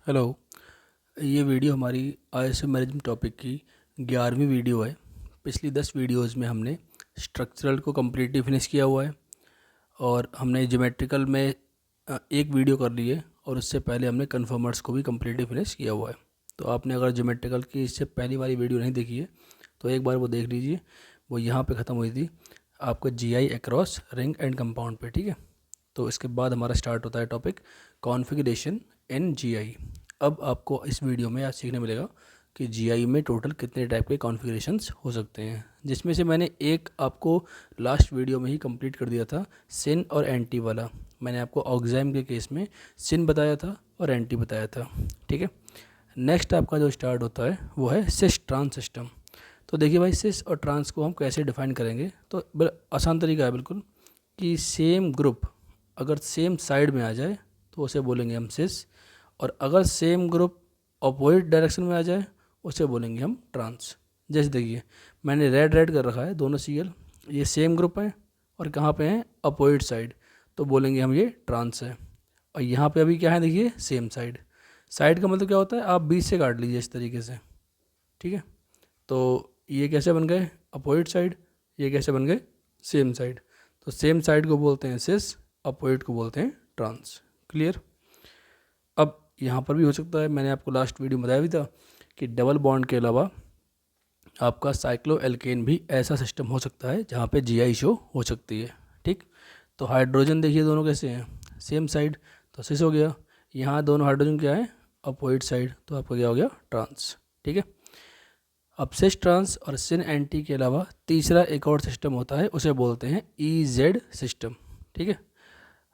Hello. ये video हमारी ISO management topic की 11वीं वीडियो है। पिछली 10 वीडियोज़ में हमने स्ट्रक्चरल को कम्प्लीटली फिनिश किया हुआ है और हमने ज्योमेट्रिकल में एक वीडियो कर ली है और उससे पहले हमने कन्फर्मर्स को भी कम्प्लीटली फिनिश किया हुआ है। तो आपने अगर ज्योमेट्रिकल की इससे पहली वाली वीडियो नहीं देखी है तो एक बार वो देख लीजिए। वो यहाँ पे ख़त्म हुई थी आपका GI across ring and compound पे, ठीक है। तो इसके बाद हमारा स्टार्ट होता है टॉपिक कॉन्फ़िगरेशन इन जीआई। अब आपको इस वीडियो में आज सीखने मिलेगा कि जीआई में टोटल कितने टाइप के कॉन्फ़िगरेशंस हो सकते हैं, जिसमें से मैंने एक आपको लास्ट वीडियो में ही कंप्लीट कर दिया था, सिन और एंटी वाला। मैंने आपको ऑक्साइम के केस में सिन बताया था और एंटी बताया था, ठीक है। नेक्स्ट आपका जो स्टार्ट होता है वो है सिस ट्रांस सिस्टम। तो देखिए भाई, सिस और ट्रांस को हम कैसे डिफाइन करेंगे, तो आसान तरीका है बिल्कुल कि सेम ग्रुप अगर सेम साइड में आ जाए तो उसे बोलेंगे हम सिस, और अगर सेम ग्रुप अपोजिट डायरेक्शन में आ जाए उसे बोलेंगे हम ट्रांस। जैसे देखिए मैंने रेड रेड कर रखा है दोनों सीएल, ये सेम ग्रुप है और कहाँ पे हैं, अपोजिट साइड, तो बोलेंगे हम ये ट्रांस है। और यहाँ पे अभी क्या है, देखिए सेम साइड। साइड का मतलब क्या होता है, आप बीच से काट लीजिए इस तरीके से, ठीक है। तो ये कैसे बन गए अपोजिट साइड, ये कैसे बन गए सेम साइड। तो सेम साइड को बोलते हैं सिस, अपोजिट को बोलते हैं ट्रांस। क्लियर। अब यहाँ पर भी हो सकता है, मैंने आपको लास्ट वीडियो में बताया भी था कि डबल बॉन्ड के अलावा आपका साइक्लो एल्केन भी ऐसा सिस्टम हो सकता है जहाँ पे जीआई शो हो सकती है, ठीक। तो हाइड्रोजन देखिए दोनों कैसे हैं, सेम साइड, तो सिस हो गया। यहाँ दोनों हाइड्रोजन क्या है, अपोजिट साइड, तो आपका क्या हो गया ट्रांस, ठीक है। अब सिस ट्रांस और सिन एंटी के अलावा तीसरा एक और सिस्टम होता है, उसे बोलते हैं ईजेड सिस्टम, ठीक है।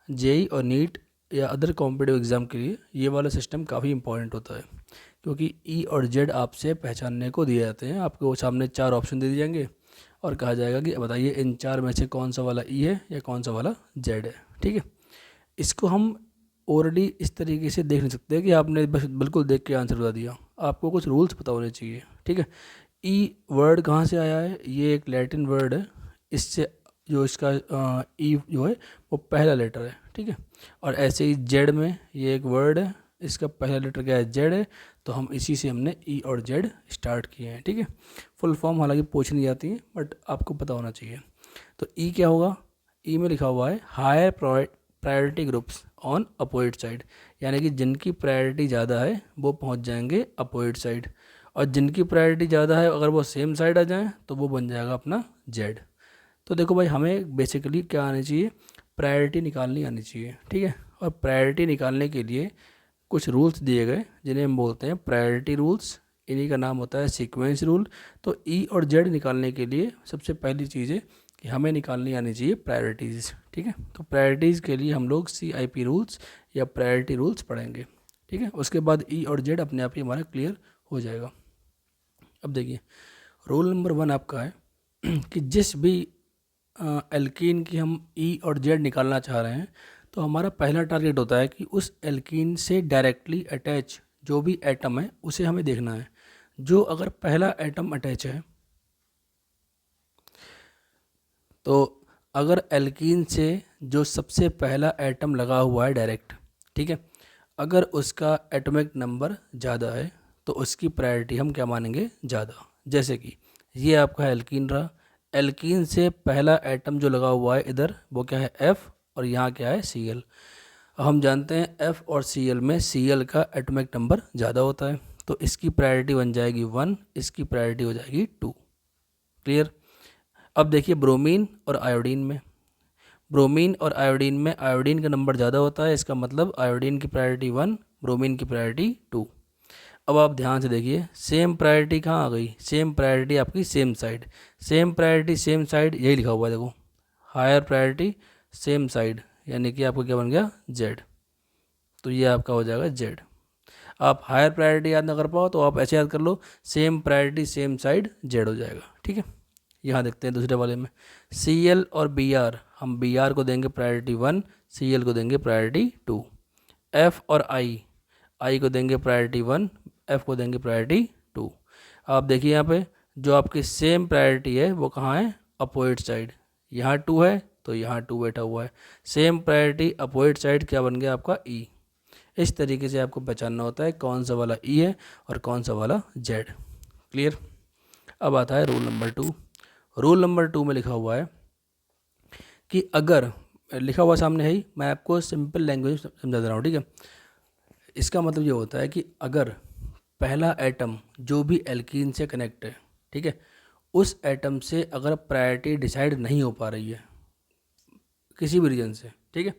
जेई और नीट या अदर कॉम्पिटिटिव एग्ज़ाम के लिए ये वाला सिस्टम काफ़ी इंपॉर्टेंट होता है, क्योंकि ई और जेड आपसे पहचानने को दिए जाते हैं। आपको सामने 4 ऑप्शन दे दिए जाएंगे और कहा जाएगा कि बताइए इन 4 में से कौन सा वाला ई है या कौन सा वाला जेड है, ठीक है। इसको हम ऑलरेडी इस तरीके से देख नहीं सकते कि आपने बस बिल्कुल देख के आंसर बता दिया। आपको कुछ रूल्स पता होने चाहिए, ठीक है। ई वर्ड कहाँ से आया है, ये एक लैटिन वर्ड है। इससे जो इसका ई जो है वो पहला लेटर है, ठीक है। और ऐसे ही जेड में ये एक वर्ड है, इसका पहला लेटर क्या है, जेड है। तो हम इसी से हमने ई और जेड स्टार्ट किए हैं, ठीक है। फुल फॉर्म हालांकि पूछ नहीं जाती है बट आपको पता होना चाहिए। तो ई क्या होगा, ई में लिखा हुआ है higher priority groups on opposite side, यानी कि जिनकी प्रायोरिटी ज़्यादा है वो पहुंच जाएंगे अपोजिट साइड, और जिनकी प्रायोरिटी ज़्यादा है अगर वो सेम साइड आ जाएं तो वो बन जाएगा अपना जेड। तो देखो भाई, हमें बेसिकली क्या आनी चाहिए, प्रायोरिटी निकालनी आनी चाहिए, ठीक है। और प्रायोरिटी निकालने के लिए कुछ रूल्स दिए गए जिन्हें हम बोलते हैं प्रायोरिटी रूल्स, इन्हीं का नाम होता है सीक्वेंस रूल। तो ई और जेड निकालने के लिए सबसे पहली चीज़ है कि हमें निकालनी आनी चाहिए प्रायोरिटीज़, ठीक है। तो प्रायोरिटीज़ के लिए हम लोग CIP रूल्स या प्रायोरिटी रूल्स पढ़ेंगे, ठीक है। उसके बाद ई और जेड अपने आप ही हमारा क्लियर हो जाएगा। अब देखिए रूल नंबर 1 आपका है कि जिस भी एल्कीन की हम ई और जेड निकालना चाह रहे हैं तो हमारा पहला टारगेट होता है कि उस एल्कीन से डायरेक्टली अटैच जो भी एटम है उसे हमें देखना है। जो अगर पहला एटम अटैच है, तो अगर एल्कीन से जो सबसे पहला एटम लगा हुआ है डायरेक्ट, ठीक है, अगर उसका एटॉमिक नंबर ज़्यादा है तो उसकी प्रायोरिटी हम क्या मानेंगे, ज़्यादा। जैसे कि ये आपका एल्कीन रहा, एल्कीन से पहला एटम जो लगा हुआ है इधर वो क्या है, F, और यहाँ क्या है, Cl। हम जानते हैं F और Cl में Cl का एटॉमिक नंबर ज़्यादा होता है, तो इसकी प्रायोरिटी बन जाएगी 1, इसकी प्रायोरिटी हो जाएगी 2। क्लियर। अब देखिए ब्रोमीन और आयोडीन में, ब्रोमीन और आयोडीन में आयोडीन का नंबर ज़्यादा होता है, इसका मतलब आयोडीन की प्रायोरिटी 1, ब्रोमीन की प्रायोरिटी 2। अब आप ध्यान से देखिए सेम प्रायोरिटी कहाँ आ गई, सेम प्रायोरिटी आपकी same side, same priority same side यही लिखा हुआ है देखो, हायर प्रायोरिटी सेम साइड, यानी कि आपका क्या बन गया, जेड। तो ये आपका हो जाएगा जेड। आप हायर प्रायोरिटी याद ना कर पाओ तो आप ऐसे याद कर लो, same priority same side Z हो जाएगा, ठीक है। यहाँ देखते हैं दूसरे वाले में Cl और Br, हम Br को देंगे प्रायोरिटी 1, Cl को देंगे प्रायोरिटी 2। F और I को देंगे प्रायोरिटी 1, F को देंगे प्रायोरिटी 2। आप देखिए यहाँ पे जो आपकी सेम प्रायोरिटी है वो कहाँ है, अपोजिट साइड, यहाँ 2 है तो यहाँ 2 बैठा हुआ है। सेम प्रायोरिटी अपोजिट साइड क्या बन गया आपका E। इस तरीके से आपको पहचानना होता है कौन सा वाला ई है और कौन सा वाला जेड। क्लियर। अब आता है रूल नंबर 2। रूल नंबर 2 में लिखा हुआ है कि अगर, लिखा हुआ सामने है ही, मैं आपको सिंपल लैंग्वेज समझा दे रहा हूँ, ठीक है। इसका मतलब ये होता है कि अगर पहला एटम जो भी एल्कीन से कनेक्ट है, ठीक है, उस एटम से अगर प्रायोरिटी डिसाइड नहीं हो पा रही है किसी भी रीजन से, ठीक है,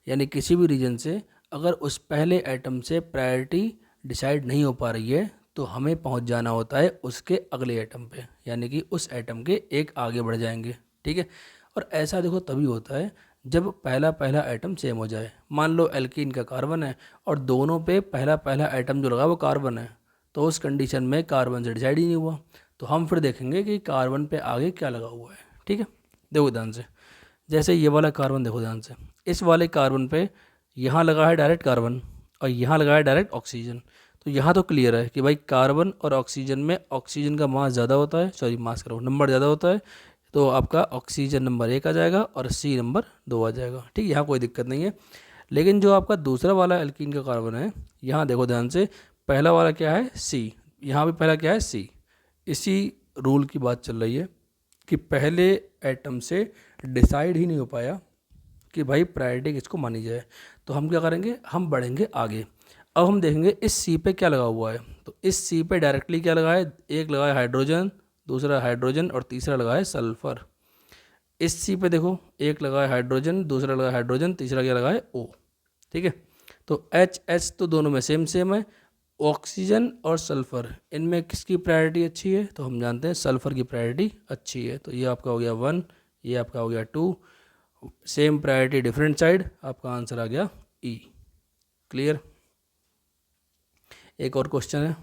यानी किसी भी रीजन से अगर उस पहले एटम से प्रायोरिटी डिसाइड नहीं हो पा रही है, तो हमें पहुंच जाना होता है उसके अगले एटम पे, यानी कि उस एटम के एक आगे बढ़ जाएंगे, ठीक है। और ऐसा देखो तभी होता है जब पहला एटम सेम हो जाए। मान लो एल्कीन का कार्बन है और दोनों पे पहला एटम जो लगा वो कार्बन है, तो उस कंडीशन में कार्बन से डिसाइड ही नहीं हुआ, तो हम फिर देखेंगे कि कार्बन पे आगे क्या लगा हुआ है, ठीक है। देखो ध्यान से, जैसे ये वाला कार्बन देखो ध्यान से, इस वाले कार्बन पे यहाँ लगा है डायरेक्ट कार्बन और यहाँ लगा है डायरेक्ट ऑक्सीजन। तो यहाँ तो क्लियर है कि भाई कार्बन और ऑक्सीजन में ऑक्सीजन का मास ज़्यादा होता है, सॉरी मास करो नंबर ज़्यादा होता है, तो आपका ऑक्सीजन नंबर 1 आ जाएगा और सी नंबर 2 आ जाएगा, ठीक है, यहाँ कोई दिक्कत नहीं है। लेकिन जो आपका दूसरा वाला एल्कीन का कार्बन है, यहाँ देखो ध्यान से, पहला वाला क्या है सी, यहाँ भी पहला क्या है सी। इसी रूल की बात चल रही है कि पहले एटम से डिसाइड ही नहीं हो पाया कि भाई प्रायोरिटी किसको मानी जाए, तो हम क्या करेंगे, हम बढ़ेंगे आगे। अब हम देखेंगे इस सी पे क्या लगा हुआ है, तो इस सी पे डायरेक्टली क्या लगा है, एक लगा है हाइड्रोजन, दूसरा हाइड्रोजन और तीसरा लगा है सल्फर। इस सी पे देखो एक लगा है हाइड्रोजन, दूसरा लगा है हाइड्रोजन, तीसरा क्या लगा है ओ, ठीक है। तो एच एच तो दोनों में सेम सेम है। ऑक्सीजन और सल्फर, इनमें किसकी प्रायोरिटी अच्छी है, तो हम जानते हैं सल्फर की प्रायोरिटी अच्छी है, तो ये आपका हो गया 1, ये आपका हो गया 2, सेम प्रायोरिटी डिफरेंट साइड, आपका आंसर आ गया ई। क्लियर। एक और क्वेश्चन है।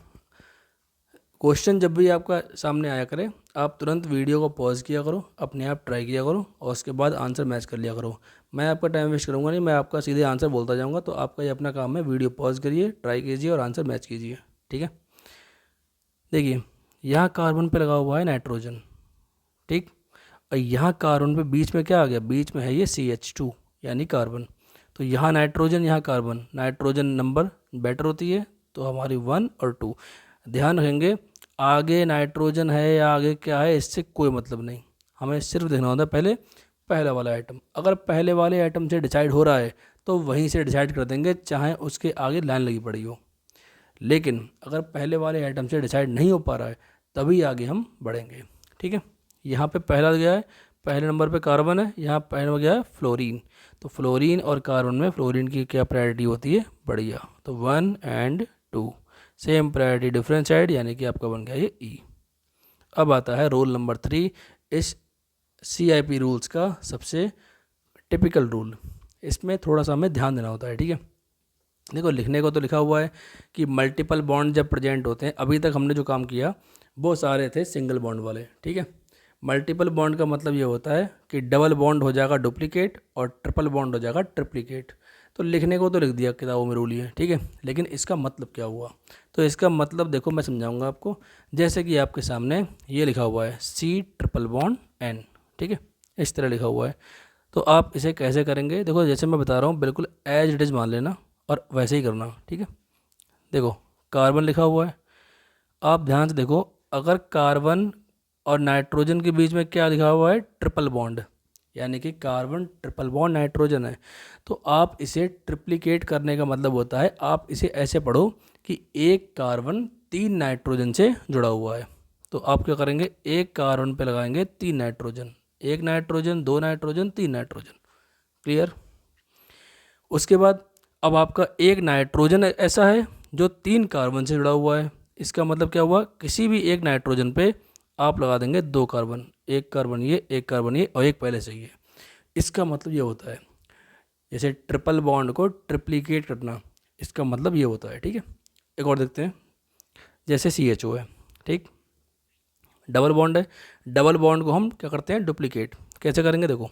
क्वेश्चन जब भी आपका सामने आया करे, आप तुरंत वीडियो को पॉज किया करो, अपने आप ट्राई किया करो और उसके बाद आंसर मैच कर लिया करो। मैं आपका टाइम वेस्ट करूँगा नहीं, मैं आपका सीधे आंसर बोलता जाऊँगा, तो आपका ये अपना काम है, वीडियो पॉज करिए, ट्राई कीजिए और आंसर मैच कीजिए, ठीक है। देखिए यहाँ कार्बन पे लगा हुआ है नाइट्रोजन, ठीक, और यहाँ कार्बन पे बीच में क्या आ गया, बीच में है ये CH2 यानी कार्बन। तो यहाँ नाइट्रोजन यहाँ कार्बन, नाइट्रोजन नंबर बेटर होती है, तो हमारी 1 और 2। ध्यान रखेंगे आगे नाइट्रोजन है या आगे क्या है इससे कोई मतलब नहीं, हमें सिर्फ देखना होता है पहले पहला वाला आइटम। अगर पहले वाले आइटम से डिसाइड हो रहा है तो वहीं से डिसाइड कर देंगे, चाहे उसके आगे लाइन लगी पड़ी हो। लेकिन अगर पहले वाले आइटम से डिसाइड नहीं हो पा रहा है तभी आगे हम बढ़ेंगे, ठीक है। यहाँ पे पहला गया है, पहले नंबर पे कार्बन है, यहाँ पहले नंबर गया है फ्लोरीन। तो फ्लोरीन और कार्बन में फ्लोरीन की क्या प्रायोरिटी होती है, बढ़िया, तो 1 और 2 सेम प्रायोरिटी डिफरेंट साइड, यानी कि आपका बन गया ये ई। अब आता है रोल नंबर 3, इस CIP रूल्स का सबसे टिपिकल रूल। इसमें थोड़ा सा हमें ध्यान देना होता है, ठीक है। देखो लिखने को तो लिखा हुआ है कि मल्टीपल बॉन्ड जब प्रेजेंट होते हैं, अभी तक हमने जो काम किया वो सारे थे सिंगल बॉन्ड वाले, ठीक है। मल्टीपल बॉन्ड का मतलब ये होता है कि डबल बॉन्ड हो जाएगा डुप्लीकेट और ट्रिपल बॉन्ड हो जाएगा ट्रिप्लीकेट। तो लिखने को तो लिख दिया किताबों में रूल है, ठीक है, लेकिन इसका मतलब क्या हुआ, तो इसका मतलब देखो मैं समझाऊंगा आपको। जैसे कि आपके सामने ये लिखा हुआ है C∼N, ठीक है, इस तरह लिखा हुआ है। तो आप इसे कैसे करेंगे, देखो जैसे मैं बता रहा हूँ बिल्कुल एज इट इज़ मान लेना और वैसे ही करना, ठीक है। देखो कार्बन लिखा हुआ है, आप ध्यान से देखो, अगर कार्बन और नाइट्रोजन के बीच में क्या लिखा हुआ है, ट्रिपल बॉन्ड, यानी कि कार्बन ट्रिपल बॉन्ड नाइट्रोजन है, तो आप इसे ट्रिप्लिकेट करने का मतलब होता है, आप इसे ऐसे पढ़ो कि एक कार्बन 3 नाइट्रोजन से जुड़ा हुआ है। तो आप क्या करेंगे, एक कार्बन पे लगाएंगे 3 nitrogen, 1 nitrogen, 2 nitrogen, 3 nitrogen. Clear. उसके बाद अब आपका एक नाइट्रोजन ऐसा है जो 3 कार्बन से जुड़ा हुआ है, इसका मतलब क्या हुआ, किसी भी एक नाइट्रोजन पे आप लगा देंगे 2 कार्बन, एक कार्बन ये, एक कार्बन ये और एक पहले से ही है। इसका मतलब ये होता है, जैसे ट्रिपल बॉन्ड को ट्रिप्लिकेट करना, इसका मतलब ये होता है, ठीक है। एक और देखते हैं, जैसे CHO है, ठीक, डबल बॉन्ड है, डबल बॉन्ड को हम क्या करते हैं, डुप्लीकेट। कैसे करेंगे, देखो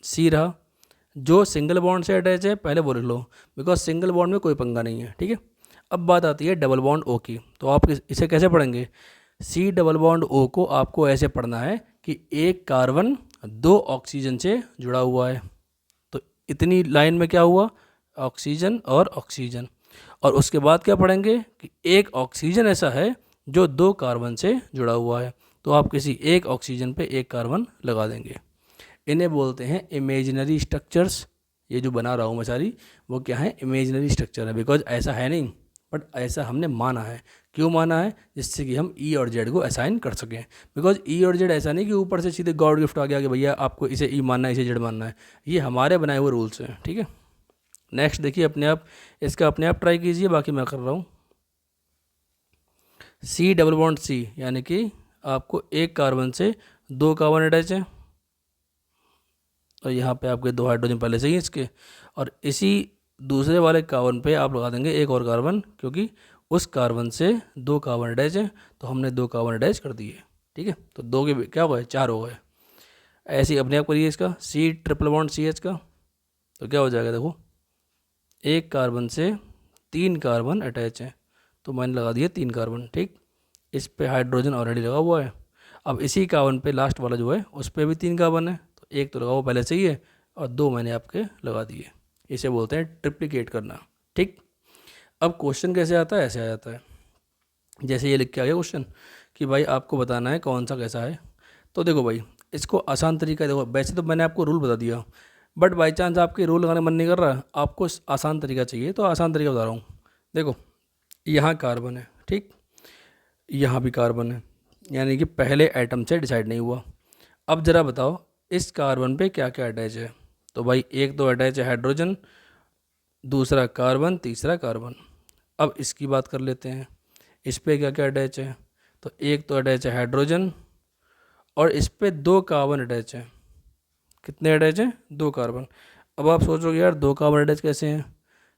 C रहा, जो सिंगल बॉन्ड से अटैच है पहले वो लिख लो, बिकॉज सिंगल बॉन्ड में कोई पंगा नहीं है, ठीक है। अब बात आती है डबल बॉन्ड O की, तो आप इसे कैसे पढ़ेंगे, C∼O को आपको ऐसे पढ़ना है कि एक कार्बन 2 ऑक्सीजन से जुड़ा हुआ है। तो इतनी लाइन में क्या हुआ, ऑक्सीजन और ऑक्सीजन। और उसके बाद क्या पढ़ेंगे कि एक ऑक्सीजन ऐसा है जो 2 कार्बन से जुड़ा हुआ है, तो आप किसी एक ऑक्सीजन पे एक कार्बन लगा देंगे। इन्हें बोलते हैं इमेजिनरी स्ट्रक्चर्स। ये जो बना रहा हूँ मैं सारी, वो क्या है, इमेजिनरी स्ट्रक्चर है, बिकॉज ऐसा है नहीं, बट ऐसा हमने माना है। क्यों माना है? जिससे कि हम ई और जेड को असाइन कर सकें। बिकॉज ई और जेड ऐसा नहीं कि ऊपर से सीधे गॉड गिफ्ट आ गया कि भैया आपको इसे ई मानना है, इसे जेड मानना है। ये हमारे बनाए हुए रूल्स हैं, ठीक है। नेक्स्ट देखिए, अपने आप इसका अपने आप ट्राई कीजिए, बाकी मैं कर रहा हूँ। सी डबल बॉन्ड सी, यानी कि आपको एक कार्बन से 2 कार्बन अटैच है, और यहाँ पे आपके 2 हाइड्रोजन पहले से ही इसके, और इसी दूसरे वाले कार्बन पे आप लगा देंगे एक और कार्बन, क्योंकि उस कार्बन से 2 कार्बन अटैच है, तो हमने 2 कार्बन अटैच कर दिए, ठीक है। तो 2 के क्या हो गए, 4 हो गए। ऐसे ही अपने आप करिए इसका C triple bond C H का, तो क्या हो जाएगा, देखो एक कार्बन से 3 कार्बन अटैच है, तो मैंने लगा दिया 3 कार्बन, ठीक। इस पे हाइड्रोजन ऑलरेडी लगा हुआ है। अब इसी कार्बन पे लास्ट वाला जो है उस पर भी 3 कार्बन है, तो एक तो लगा हुआ पहले से ही है, और 2 मैंने आपके लगा दिए। इसे बोलते हैं ट्रिप्लिकेट करना, ठीक। अब क्वेश्चन कैसे आता है, ऐसे आ जाता है, जैसे ये लिख के आ गया क्वेश्चन कि भाई आपको बताना है कौन सा कैसा है। तो देखो भाई, इसको आसान तरीका देखो, वैसे तो मैंने आपको रूल बता दिया, बट बाई चांस आपके रूल लगाने मन नहीं कर रहा, आपको आसान तरीका चाहिए, तो आसान तरीका बता रहा हूँ। देखो यहाँ कार्बन है, ठीक, यहाँ भी कार्बन है, यानी कि पहले एटम से डिसाइड नहीं हुआ। अब ज़रा बताओ इस कार्बन पे क्या क्या अटैच है। तो भाई एक तो अटैच है हाइड्रोजन, दूसरा कार्बन, तीसरा कार्बन। अब इसकी बात कर लेते हैं, इस पे क्या क्या अटैच है। तो एक तो अटैच है हाइड्रोजन, और इस पे 2 कार्बन अटैच है। कितने अटैच हैं, 2 कार्बन। अब आप सोचोगे यार 2 कार्बन अटैच कैसे हैं,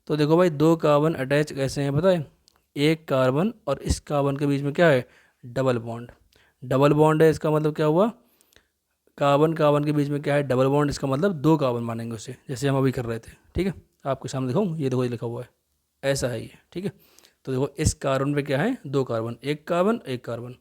तो देखो भाई 2 कार्बन अटैच कैसे हैं बताए, एक कार्बन और इस कार्बन के बीच में क्या है, डबल बॉन्ड। डबल बॉन्ड है, इसका मतलब क्या हुआ, कार्बन कार्बन के बीच में क्या है, डबल बॉन्ड, इसका मतलब 2 कार्बन मानेंगे उसे, जैसे हम अभी कर रहे थे, ठीक है। आपके सामने दिखाऊँ, ये देखो ये लिखा हुआ है, ऐसा है ये, ठीक है। तो देखो इस कार्बन पे क्या है, 2 कार्बन, एक कार्बन एक कार्बन।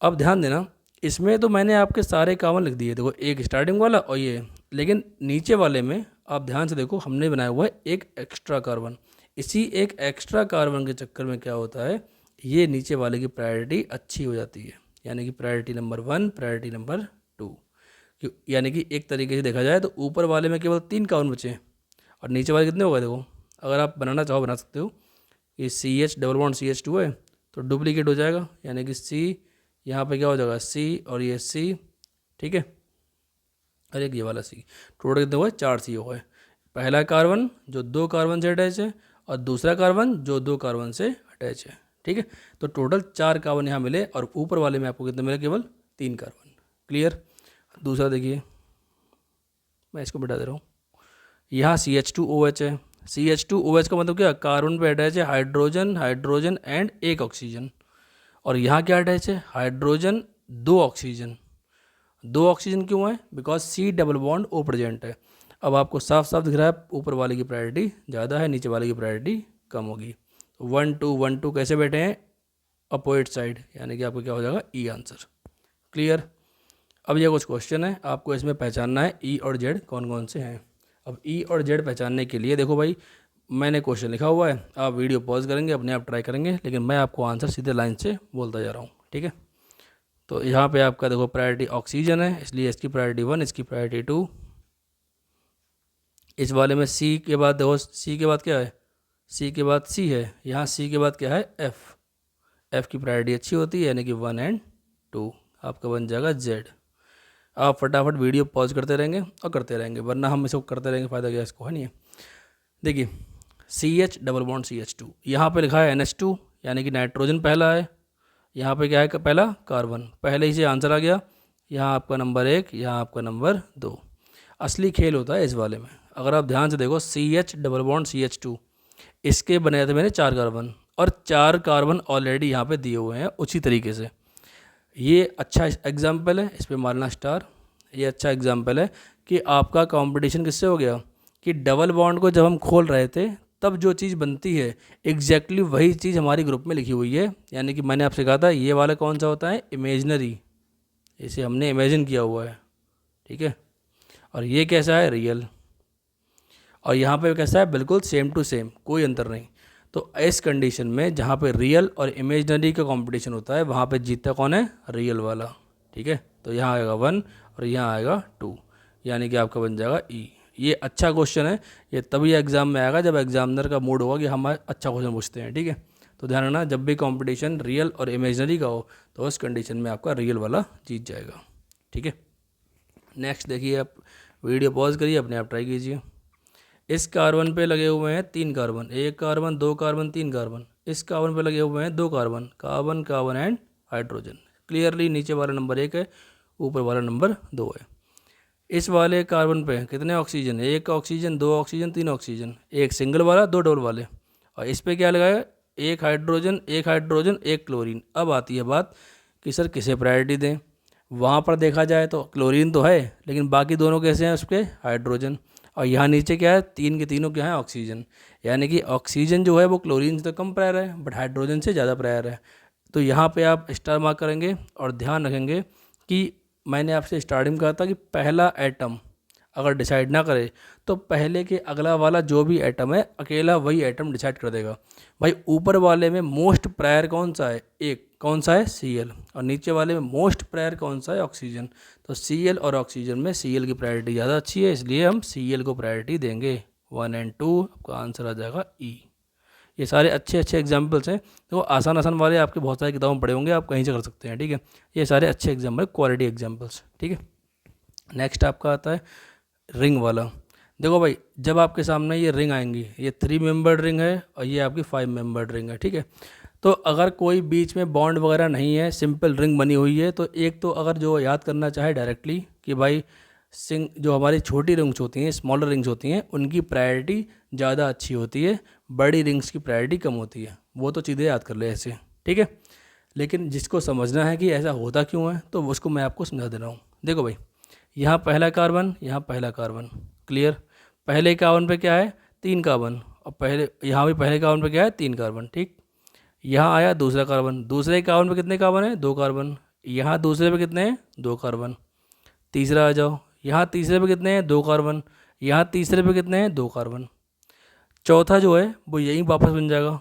अब ध्यान देना, इसमें तो मैंने आपके सारे कार्बन लिख दिए, देखो एक स्टार्टिंग वाला और ये, लेकिन नीचे वाले में आप ध्यान से देखो, हमने बनाया हुआ है एक एक्स्ट्रा कार्बन। इसी एक एक्स्ट्रा कार्बन के चक्कर में क्या होता है, ये नीचे वाले की प्रायोरिटी अच्छी हो जाती है, यानी कि प्रायोरिटी नंबर 1, प्रायोरिटी नंबर 2। यानी कि एक तरीके से देखा जाए तो ऊपर वाले में केवल 3 कार्बन बचे हैं, और नीचे वाले कितने हो गए, देखो अगर आप बनाना चाहो बना सकते हो। ये C H double bond CH2 है, तो डुप्लीकेट हो जाएगा, यानी कि सी यहाँ पे क्या हो जाएगा, सी और ये सी, ठीक है, और एक ये वाला सी, टोटल कितने हुए, 4 सी हो गए। पहला कार्बन जो 2 कार्बन से अटैच है, और दूसरा कार्बन जो 2 कार्बन से अटैच है, ठीक है। तो टोटल 4 कार्बन यहाँ मिले, और ऊपर वाले में आपको कितने मिले, केवल 3 कार्बन। क्लियर। दूसरा देखिए, मैं इसको बिठा दे रहा हूँ, यहाँ CH2OH है। CH2OH का मतलब क्या, कार्बन पे अटैच है हाइड्रोजन, हाइड्रोजन एंड एक ऑक्सीजन। और यहाँ क्या अटैच है, हाइड्रोजन, 2 ऑक्सीजन। 2 ऑक्सीजन क्यों है, because C double bond O present है। अब आपको साफ साफ दिख रहा है ऊपर वाले की प्रायोरिटी ज़्यादा है, नीचे वाले की प्रायोरिटी कम होगी। 1 2 1 2 कैसे बैठे हैं, अपोजिट साइड, यानी कि आपको क्या हो जाएगा, E आंसर। क्लियर। अब ये कुछ क्वेश्चन है, आपको इसमें पहचानना है E और Z कौन कौन से हैं। अब E और Z पहचानने के लिए देखो भाई, मैंने क्वेश्चन लिखा हुआ है, आप वीडियो पॉज करेंगे, अपने आप ट्राई करेंगे, लेकिन मैं आपको आंसर सीधे लाइन से बोलता जा रहा हूँ, ठीक है। तो यहाँ पे आपका देखो प्रायोरिटी ऑक्सीजन है, इसलिए इसकी प्रायोरिटी 1, इसकी प्रायोरिटी 2। इस वाले में C के बाद देखो, C के बाद क्या है, C के बाद C है, यहाँ C के बाद क्या है, F की प्रायोरिटी अच्छी होती है, यानी कि 1 एंड 2, आपका बन जाएगा Z। आप फटाफट वीडियो पॉज करते रहेंगे और करते रहेंगे, वरना हम इसको करते रहेंगे, फ़ायदा क्या इसको, है नहीं है। देखिए CH डबल बॉन्ड CH2, यहाँ पे लिखा है NH2, यानी कि नाइट्रोजन पहला है, यहाँ पे क्या है, पहला कार्बन, पहले ही से आंसर आ गया। यहाँ आपका नंबर 1, यहाँ आपका नंबर 2। असली खेल होता है इस वाले में, अगर आप ध्यान से देखो, CH डबल बॉन्ड CH2, इसके बने थे मैंने 4 कार्बन, और 4 कार्बन ऑलरेडी यहाँ पे दिए हुए हैं उसी तरीके से। ये अच्छा एग्जाम्पल है, इस पर मारना स्टार। ये अच्छा एग्जाम्पल है कि आपका कंपटीशन किससे हो गया, कि डबल बॉन्ड को जब हम खोल रहे थे तब जो चीज़ बनती है एग्जैक्टली वही चीज़ हमारी ग्रुप में लिखी हुई है। यानी कि मैंने आपसे कहा था ये वाला कौन सा होता है, इमेजनरी, इसे हमने इमेजिन किया हुआ है, ठीक है। और ये कैसा है, रियल। और यहाँ पे कैसा है, बिल्कुल सेम टू सेम, कोई अंतर नहीं। तो इस कंडीशन में जहाँ पे रियल और इमेजनरी का कंपटीशन होता है वहाँ पे जीतता कौन है, रियल वाला। ठीक है, तो यहाँ आएगा 1 और यहाँ आएगा 2, यानी कि आपका बन जाएगा ई। ये अच्छा क्वेश्चन है, ये तभी एग्जाम में आएगा जब एग्जामिनर का मूड होगा कि हम अच्छा क्वेश्चन पूछते हैं। ठीक है, तो ध्यान रखना, जब भी कंपटीशन रियल और इमेजनरी का हो तो उस कंडीशन में आपका रियल वाला जीत जाएगा। ठीक है, नेक्स्ट देखिए, आप वीडियो पॉज करिए, अपने आप ट्राई कीजिए। इस कार्बन पे लगे हुए हैं 3 कार्बन, 1 कार्बन 2 कार्बन 3 कार्बन। इस कार्बन पे लगे हुए हैं 2 carbon, carbon carbon and hydrogen. Clearly नीचे वाला नंबर 1 है, ऊपर वाला नंबर 2 है। इस वाले कार्बन पे कितने oxygen, 1 oxygen 2 oxygen 3 oxygen, 1 single वाला 2 डबल वाले। और इस पे क्या लगाया, 1 हाइड्रोजन 1 हाइड्रोजन 1 क्लोरीन। अब आती है बात कि सर किसे प्रायोरिटी दें। वहाँ पर देखा जाए तो क्लोरीन तो है, लेकिन बाकी दोनों कैसे हैं उसके, हाइड्रोजन। और यहाँ नीचे क्या है, 3 के तीनों क्या है, ऑक्सीजन। यानी कि ऑक्सीजन जो है वो क्लोरीन से तो कम प्रायर है, बट हाइड्रोजन से ज़्यादा प्रायर है। तो यहाँ पे आप स्टार मार्क करेंगे और ध्यान रखेंगे कि मैंने आपसे स्टार्टिंग में कहा था कि पहला एटम अगर डिसाइड ना करे तो पहले के अगला वाला जो भी एटम है अकेला वही एटम डिसाइड कर देगा। भाई ऊपर वाले में मोस्ट प्रायर कौन सा है, एक कौन सा है, Cl, और नीचे वाले में मोस्ट प्रायर कौन सा है, ऑक्सीजन। तो Cl और ऑक्सीजन में Cl की प्रायोरिटी ज़्यादा अच्छी है, इसलिए हम Cl को प्रायोरिटी देंगे। 1 और 2, आपका आंसर आ जाएगा ई। ये सारे अच्छे अच्छे एग्जाम्पल्स हैं, तो आसान आसान वाले आपके बहुत सारी किताबों में पढ़े होंगे, आप कहीं से कर सकते हैं। ठीक है, ये सारे अच्छे एग्जाम्पल, क्वालिटी एग्जाम्पल्स। ठीक है, नेक्स्ट आपका आता है रिंग वाला। देखो भाई, जब आपके सामने ये रिंग आएंगी, ये 3 मेंबर्ड रिंग है और ये आपकी 5 मेंबर्ड रिंग है। ठीक है, तो अगर कोई बीच में बॉन्ड वगैरह नहीं है, सिंपल रिंग बनी हुई है, तो एक तो अगर जो याद करना चाहे डायरेक्टली कि भाई जो हमारी छोटी रिंग्स होती हैं, स्मॉलर रिंग्स होती हैं, उनकी प्रायोरिटी ज़्यादा अच्छी होती है, बड़ी रिंग्स की प्रायोरिटी कम होती है। वो तो चीज़ें याद कर ले ऐसे। ठीक है, लेकिन जिसको समझना है कि ऐसा होता क्यों है तो उसको मैं आपको समझा दे रहा हूँ। देखो भाई, यहाँ पहला कार्बन, यहाँ पहला कार्बन, क्लियर। पहले कार्बन पे क्या है, 3 कार्बन, और पहले यहाँ भी पहले कार्बन पे क्या है, 3 कार्बन। ठीक, यहाँ आया दूसरा कार्बन, दूसरे कार्बन पे कितने कार्बन है, 2 कार्बन। यहाँ दूसरे पे कितने हैं, 2 कार्बन। तीसरा आ जाओ, यहाँ तीसरे पे कितने हैं, 2 कार्बन। यहाँ तीसरे पे कितने हैं, 2 कार्बन। चौथा जो है वो यहीं वापस बन जाएगा।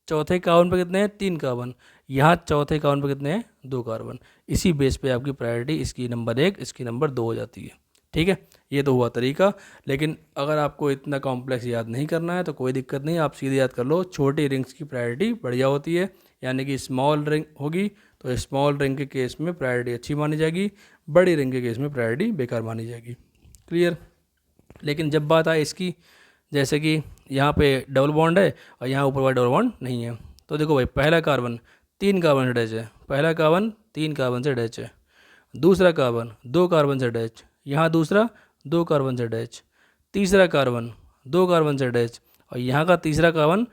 चौथे कार्बन पे कितने हैं, 3 कार्बन। यहाँ चौथे कार्बन पे कितने हैं, 2 कार्बन। इसी बेस पे आपकी प्रायोरिटी इसकी नंबर 1, इसकी नंबर 2 हो जाती है। ठीक है, ये तो हुआ तरीका। लेकिन अगर आपको इतना कॉम्प्लेक्स याद नहीं करना है तो कोई दिक्कत नहीं, आप सीधे याद कर लो, छोटी रिंग्स की प्रायोरिटी बढ़िया होती है। यानी कि स्मॉल रिंग होगी तो स्मॉल रिंग के केस में प्रायोरिटी अच्छी मानी जाएगी, बड़ी रिंग के केस में प्रायोरिटी बेकार मानी जाएगी। क्लियर। लेकिन जब बात आए इसकी, जैसे कि यहाँ पे डबल बॉन्ड है और यहाँ ऊपर वाला डबल बॉन्ड नहीं है, तो देखो भाई, पहला कार्बन 3 कार्बन से अटैच है, पहला कार्बन 3 कार्बन से अटैच है। दूसरा कार्बन 2 कार्बन से अटैच, यहाँ दूसरा 2 कार्बन से अटैच। तीसरा कार्बन 2 कार्बन से अटैच, और यहाँ का तीसरा कार्बन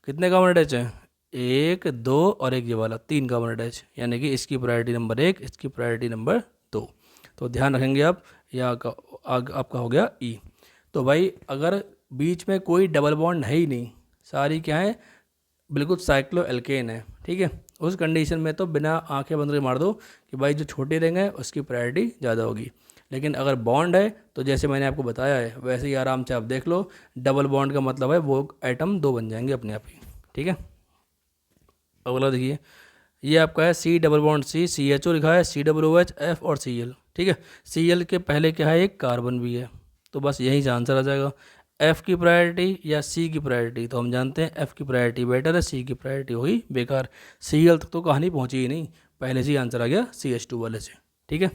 कितने कार्बन अटैच है, 1 2 और एक ये वाला 3 कार्बन अटैच। यानी कि इसकी प्रायोरिटी नंबर 1, इसकी प्रायोरिटी नंबर 2। तो ध्यान रखेंगे आप, यहाँ का आपका हो गया ई। तो भाई अगर बीच में कोई डबल बॉन्ड है ही नहीं, सारी क्या है, बिल्कुल साइक्लो एल्केन है। ठीक है, उस कंडीशन में तो बिना आंखें बंद कर मार दो कि भाई जो छोटी रिंग है उसकी प्रायोरिटी ज़्यादा होगी। लेकिन अगर बॉन्ड है तो जैसे मैंने आपको बताया है वैसे ही आराम से आप देख लो, डबल बॉन्ड का मतलब है वो एटम 2 बन जाएंगे अपने आप ही। ठीक है, अगला देखिए, ये आपका है C double bond C, CHO लिखा है, COOH F और Cl। ठीक है, Cl के पहले क्या है, एक कार्बन भी है, तो बस यहीं से आंसर आ जाएगा। F की प्रायोरिटी या C की प्रायोरिटी, तो हम जानते हैं F की प्रायोरिटी बेटर है, C की प्रायोरिटी हुई बेकार। Cl तक तो कहानी पहुंची ही नहीं, पहले से ही आंसर आ गया CH2 वाले से। ठीक है,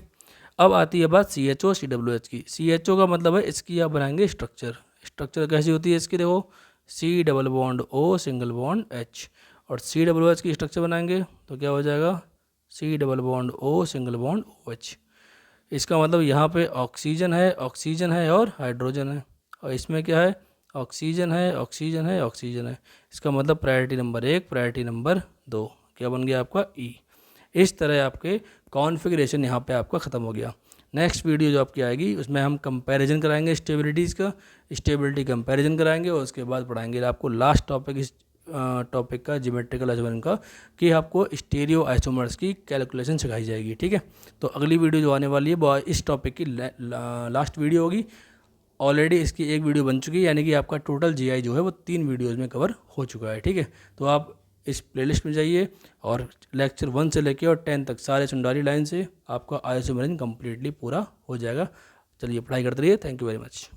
अब आती है बात CHO COOH की। CHO का मतलब है इसकी आप बनाएंगे स्ट्रक्चर। स्ट्रक्चर कैसी होती है इसकी, देखो C double bond O single bond H, और COOH की स्ट्रक्चर बनाएंगे तो क्या हो जाएगा, C double bond O single bond OH। इसका मतलब यहाँ पे ऑक्सीजन है, ऑक्सीजन है और हाइड्रोजन है, और इसमें क्या है, ऑक्सीजन है, ऑक्सीजन है, ऑक्सीजन है। इसका मतलब प्रायोरिटी नंबर 1, प्रायोरिटी नंबर 2, क्या बन गया आपका ई। इस तरह आपके कॉन्फ़िगरेशन यहाँ पे आपका ख़त्म हो गया। नेक्स्ट वीडियो जो आपकी आएगी उसमें हम कंपैरिजन कराएंगे स्टेबिलिटीज़ का, स्टेबिलिटी कंपैरिजन कराएंगे, और उसके बाद पढ़ाएंगे आपको लास्ट टॉपिक इस टॉपिक का, ज्योमेट्रिकल अलजेब्रा का, कि आपको स्टीरियो आइसोमर्स की कैलकुलेशन सिखाई जाएगी। ठीक है, तो अगली वीडियो जो आने वाली है वो इस टॉपिक की लास्ट वीडियो होगी। ऑलरेडी इसकी एक वीडियो बन चुकी है, यानी कि आपका टोटल जीआई जो है वो 3 वीडियोज़ में कवर हो चुका है। ठीक है, तो आप इस प्लेलिस्ट में जाइए और लेक्चर 1 से लेके और 10 तक सारे सुंडारी लाइन से आपका ISO मैनेजमेंट कम्प्लीटली पूरा हो जाएगा। चलिए पढ़ाई करते रहिए। Thank you very much.